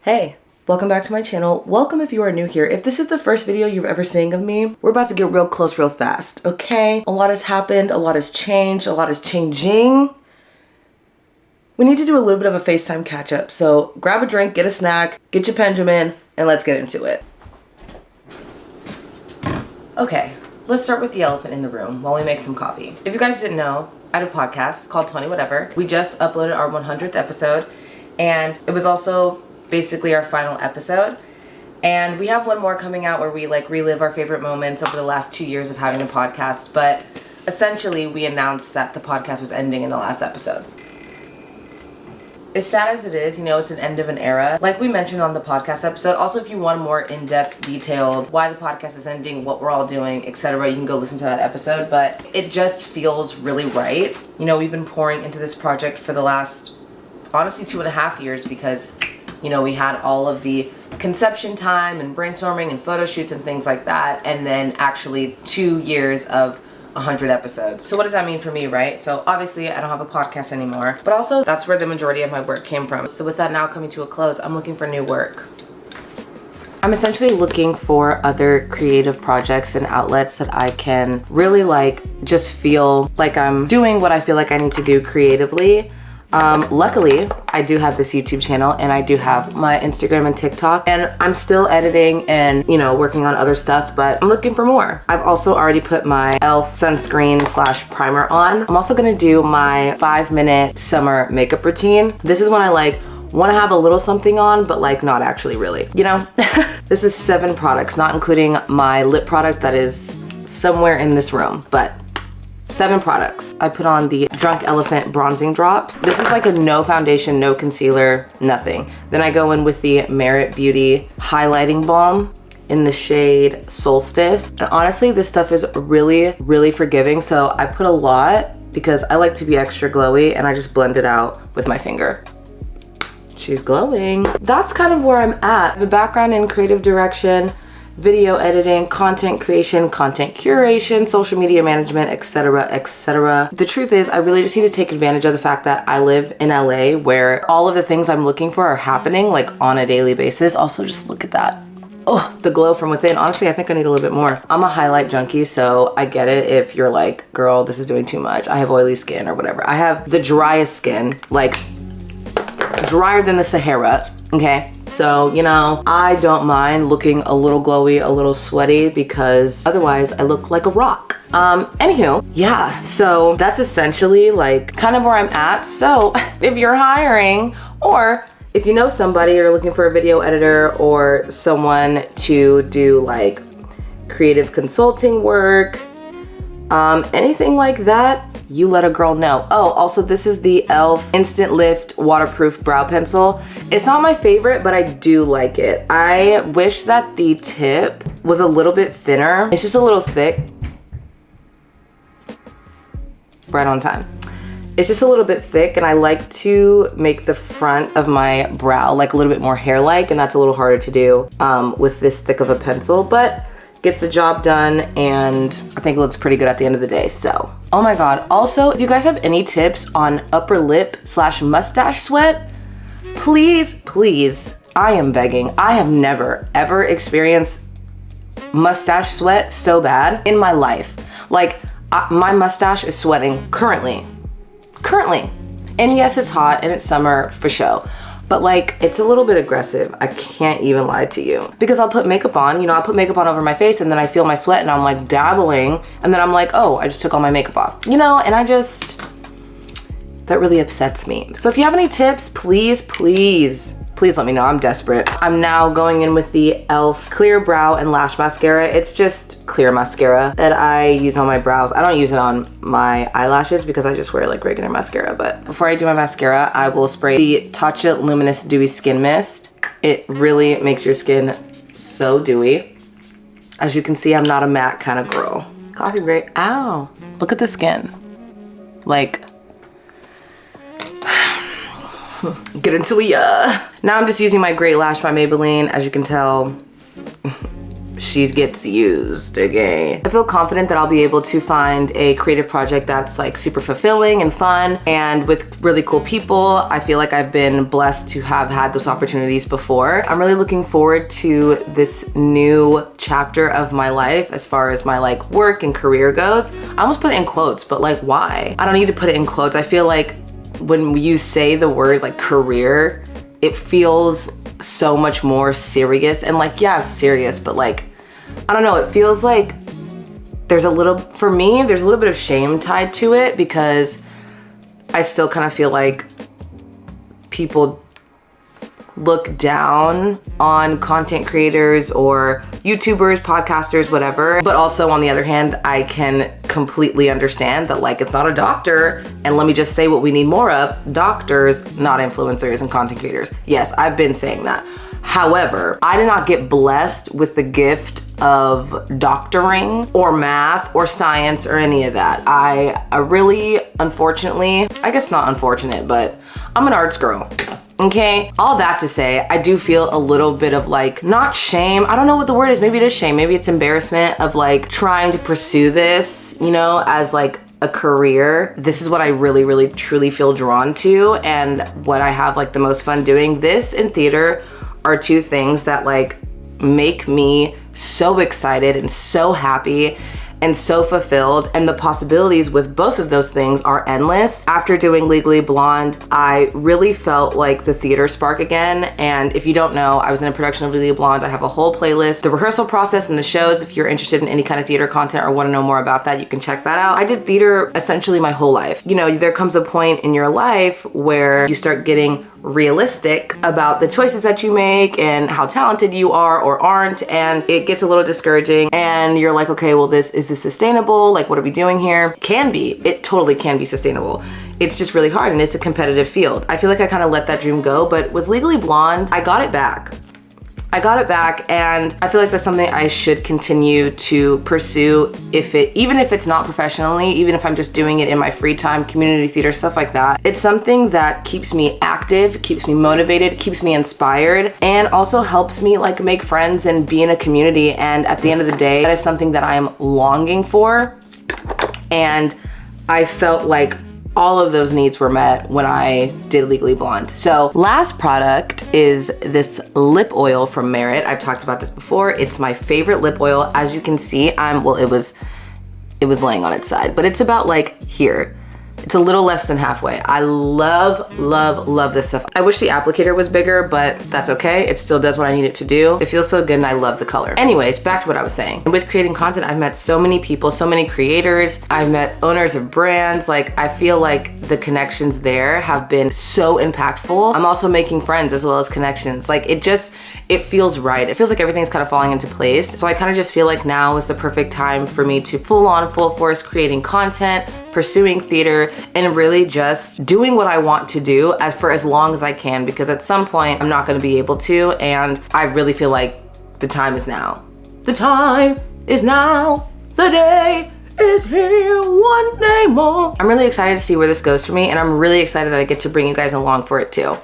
Hey, welcome back to my channel. Welcome if you are new here. If this is the first video you've ever seen of me, we're about to get real close real fast, okay? A lot has happened, a lot has changed, a lot is changing. We need to do a little bit of a FaceTime catch up, so grab a drink, get a snack, get your Benjamin, and let's get into it. Okay, let's start with the elephant in the room while we make some coffee. If you guys didn't know, I had a podcast called 20 Whatever. We just uploaded our 100th episode, and it was also basically our final episode. And we have one more coming out where we relive our favorite moments over the last 2 years of having a podcast. But essentially, we announced that the podcast was ending in the last episode. As sad as it is, it's an end of an era. Like we mentioned on the podcast episode, also if you want a more in-depth, detailed, why the podcast is ending, what we're all doing, etc., you can go listen to that episode. But it just feels really right. We've been pouring into this project for the last, honestly, 2.5 years because, we had all of the conception time and brainstorming and photo shoots and things like that. And then actually 2 years of 100 episodes. So what does that mean for me, right? So obviously I don't have a podcast anymore, but also that's where the majority of my work came from. So with that now coming to a close, I'm looking for new work. I'm essentially looking for other creative projects and outlets that I can really just feel like I'm doing what I feel like I need to do creatively. Luckily, I do have this YouTube channel and I do have my Instagram and TikTok, and I'm still editing and, working on other stuff, but I'm looking for more. I've also already put my e.l.f. sunscreen / primer on. I'm also gonna do my 5-minute summer makeup routine. This is when I want to have a little something on, but not actually really, This is 7 products, not including my lip product that is somewhere in this room, but 7 products. I put on the Drunk Elephant bronzing drops. This is a no foundation, no concealer, nothing. Then I go in with the Merit Beauty highlighting balm in the shade Solstice. And honestly, this stuff is really, really forgiving. So I put a lot because I like to be extra glowy, and I just blend it out with my finger. She's glowing. That's kind of where I'm at. I have a background in creative direction, video editing, content creation, content curation, social media management, etc., etc. The truth is, I really just need to take advantage of the fact that I live in LA, where all of the things I'm looking for are happening on a daily basis. Also, just look at that. Oh, the glow from within. Honestly, I think I need a little bit more. I'm a highlight junkie, so I get it if you're like, girl, this is doing too much. I have oily skin or whatever. I have the driest skin, drier than the Sahara. Okay, so, I don't mind looking a little glowy, a little sweaty, because otherwise I look like a rock. Anywho, yeah, so that's essentially kind of where I'm at. So if you're hiring, or if you know somebody, you're looking for a video editor or someone to do creative consulting work, anything like that, you let a girl know. Oh, also this is the e.l.f. Instant Lift Waterproof Brow Pencil. It's not my favorite, but I do like it. I wish that the tip was a little bit thinner. It's just a little thick. Right on time. It's just a little bit thick, and I like to make the front of my brow a little bit more hair-like, and that's a little harder to do with this thick of a pencil, but gets the job done, and I think it looks pretty good at the end of the day. So, oh my god. Also, if you guys have any tips on upper lip / mustache sweat, please, I am begging. I have never ever experienced mustache sweat so bad in my life. My mustache is sweating currently. And yes, it's hot and it's summer for show, but it's a little bit aggressive. I can't even lie to you, because I'll put makeup on, I'll put makeup on over my face, and then I feel my sweat and I'm dabbling, and then I'm oh, I just took all my makeup off, and that really upsets me. So if you have any tips, please let me know. I'm desperate. I'm now going in with the e.l.f. Clear Brow and Lash Mascara. It's just clear mascara that I use on my brows. I don't use it on my eyelashes because I just wear regular mascara. But before I do my mascara, I will spray the Tatcha Luminous Dewy Skin Mist. It really makes your skin so dewy. As you can see, I'm not a matte kind of girl. Coffee break. Ow. Look at the skin. Get into it, yeah. Now I'm just using my Great Lash by Maybelline. As you can tell, she gets used, okay? I feel confident that I'll be able to find a creative project that's like super fulfilling and fun and with really cool people. I feel like I've been blessed to have had those opportunities before. I'm really looking forward to this new chapter of my life as far as my like work and career goes. I almost put it in quotes, but like why? I don't need to put it in quotes. I feel like when you say the word like career, it feels so much more serious, and like, yeah, it's serious, but like, I don't know, it feels like for me, there's a little bit of shame tied to it because I still kind of feel like people look down on content creators or YouTubers, podcasters, whatever. But also on the other hand, I can completely understand that like it's not a doctor, and let me just say what we need more of: doctors, not influencers and content creators. Yes, I've been saying that. However, I did not get blessed with the gift of doctoring or math or science or any of that. I really, unfortunately, I guess not unfortunate, but I'm an arts girl. Okay, all that to say, I do feel a little bit of like, not shame, I don't know what the word is, maybe it is shame, maybe it's embarrassment of like trying to pursue this, you know, as like a career. This is what I really, really, truly feel drawn to, and what I have like the most fun doing. This and theater are two things that like make me so excited and so happy and so fulfilled, and the possibilities with both of those things are endless. After doing Legally Blonde, I really felt like the theater spark again, and if you don't know, I was in a production of Legally Blonde. I have a whole playlist, the rehearsal process and the shows. If you're interested in any kind of theater content or want to know more about that, you can check that out. I did theater essentially my whole life. You know, there comes a point in your life where you start getting realistic about the choices that you make and how talented you are or aren't, and it gets a little discouraging, and you're like, okay, well, is this sustainable? Like, what are we doing here? It totally can be sustainable. It's just really hard, and it's a competitive field. I feel like I kind of let that dream go, but with Legally Blonde, I got it back. And I feel like that's something I should continue to pursue, even if it's not professionally, even if I'm just doing it in my free time, community theater, stuff like that. It's something that keeps me active, keeps me motivated, keeps me inspired, and also helps me like make friends and be in a community. And at the end of the day, that is something that I am longing for. And I felt like all of those needs were met when I did Legally Blonde. So last product is this lip oil from Merit. I've talked about this before. It's my favorite lip oil. As you can see, it was laying on its side, but it's about like here. It's a little less than halfway. I love, love, love this stuff. I wish the applicator was bigger, but that's okay. It still does what I need it to do. It feels so good, and I love the color. Anyways, back to what I was saying. With creating content, I've met so many people, so many creators. I've met owners of brands. Like, I feel like the connections there have been so impactful. I'm also making friends as well as connections. Like, it feels right. It feels like everything's kind of falling into place. So I kind of just feel like now is the perfect time for me to full force creating content, pursuing theater, and really just doing what I want to do for as long as I can, because at some point I'm not going to be able to, and I really feel like the time is now. The time is now. The day is here, one day more. I'm really excited to see where this goes for me, and I'm really excited that I get to bring you guys along for it too.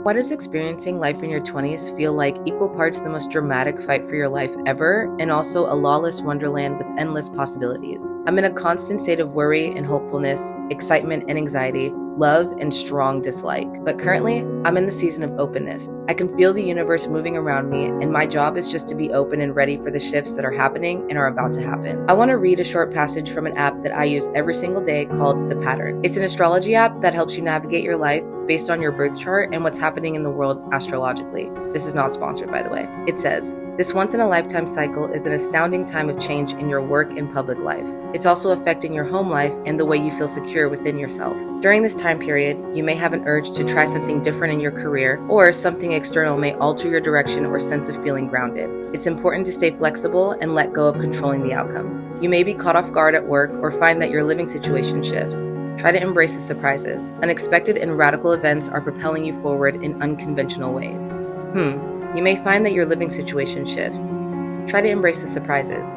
Why does experiencing life in your 20s feel like equal parts the most dramatic fight for your life ever, and also a lawless wonderland with endless possibilities? I'm in a constant state of worry and hopefulness, excitement and anxiety, love and strong dislike. But currently, I'm in the season of openness. I can feel the universe moving around me, and my job is just to be open and ready for the shifts that are happening and are about to happen. I want to read a short passage from an app that I use every single day called The Pattern. It's an astrology app that helps you navigate your life based on your birth chart and what's happening in the world astrologically. This is not sponsored, by the way. It says, this once-in-a-lifetime cycle is an astounding time of change in your work and public life. It's also affecting your home life and the way you feel secure within yourself. During this time period, you may have an urge to try something different in your career, or something external may alter your direction or sense of feeling grounded. It's important to stay flexible and let go of controlling the outcome. You may be caught off guard at work or find that your living situation shifts. Try to embrace the surprises. Unexpected and radical events are propelling you forward in unconventional ways. You may find that your living situation shifts. Try to embrace the surprises.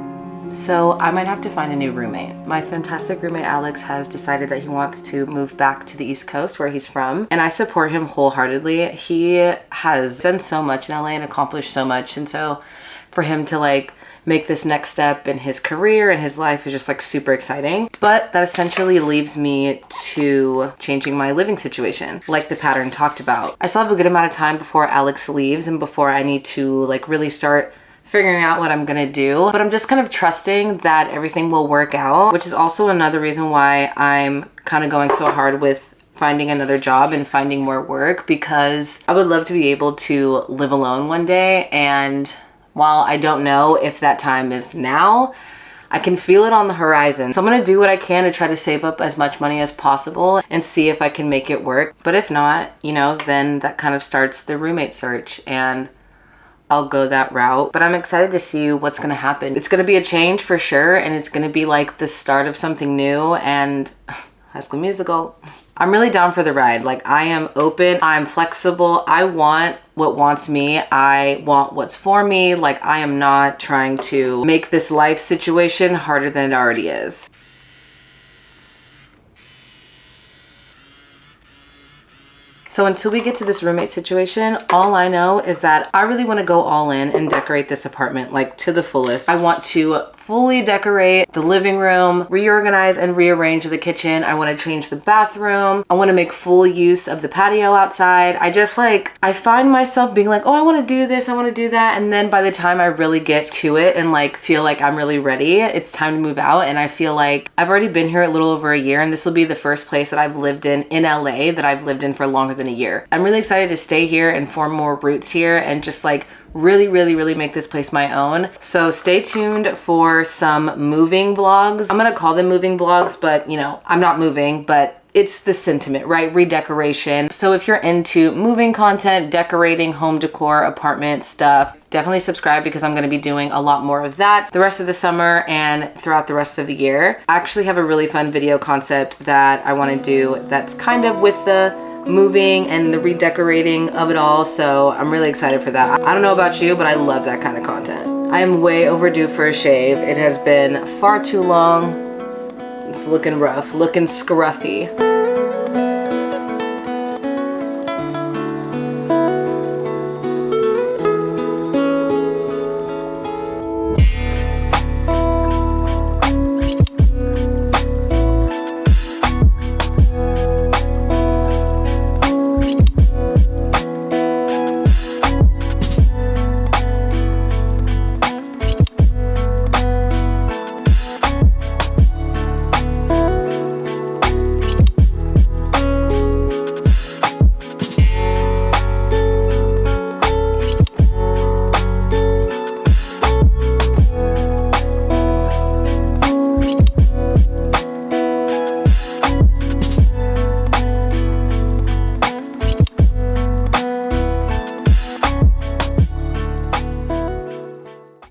So I might have to find a new roommate. My fantastic roommate Alex has decided that he wants to move back to the East Coast where he's from, and I support him wholeheartedly. He has done so much in LA and accomplished so much, and so for him to like make this next step in his career and his life is just like super exciting. But that essentially leaves me to changing my living situation, like the pattern talked about. I still have a good amount of time before Alex leaves and before I need to like really start figuring out what I'm gonna do. But I'm just kind of trusting that everything will work out, which is also another reason why I'm kind of going so hard with finding another job and finding more work, because I would love to be able to live alone one day. And while I don't know if that time is now, I can feel it on the horizon. So I'm gonna do what I can to try to save up as much money as possible and see if I can make it work. But if not, you know, then that kind of starts the roommate search and I'll go that route. But I'm excited to see what's gonna happen. It's gonna be a change for sure, and it's gonna be like the start of something new. And High School Musical, I'm really down for the ride. Like, I am open, I'm flexible. I want what wants me. I want what's for me. Like, I am not trying to make this life situation harder than it already is. So until we get to this roommate situation, all I know is that I really want to go all in and decorate this apartment like to the fullest. I want to fully decorate the living room, reorganize and rearrange the kitchen. I want to change the bathroom. I want to make full use of the patio outside. I find myself being like, oh, I want to do this, I want to do that. And then by the time I really get to it and like feel like I'm really ready, it's time to move out. And I feel like I've already been here a little over a year, and this will be the first place that I've lived in LA that I've lived in for longer than a year. I'm really excited to stay here and form more roots here and just like really make this place my own. So stay tuned for some moving vlogs. I'm gonna call them moving vlogs, but you know, I'm not moving, but it's the sentiment, right? Redecoration. So if you're into moving content, decorating, home decor, apartment stuff, definitely subscribe, because I'm gonna be doing a lot more of that the rest of the summer and throughout the rest of the year. I actually have a really fun video concept that I wanna do that's kind of with the moving and the redecorating of it all, so I'm really excited for that. I don't know about you, but I love that kind of content. I am way overdue for a shave. It has been far too long. It's looking rough, looking scruffy.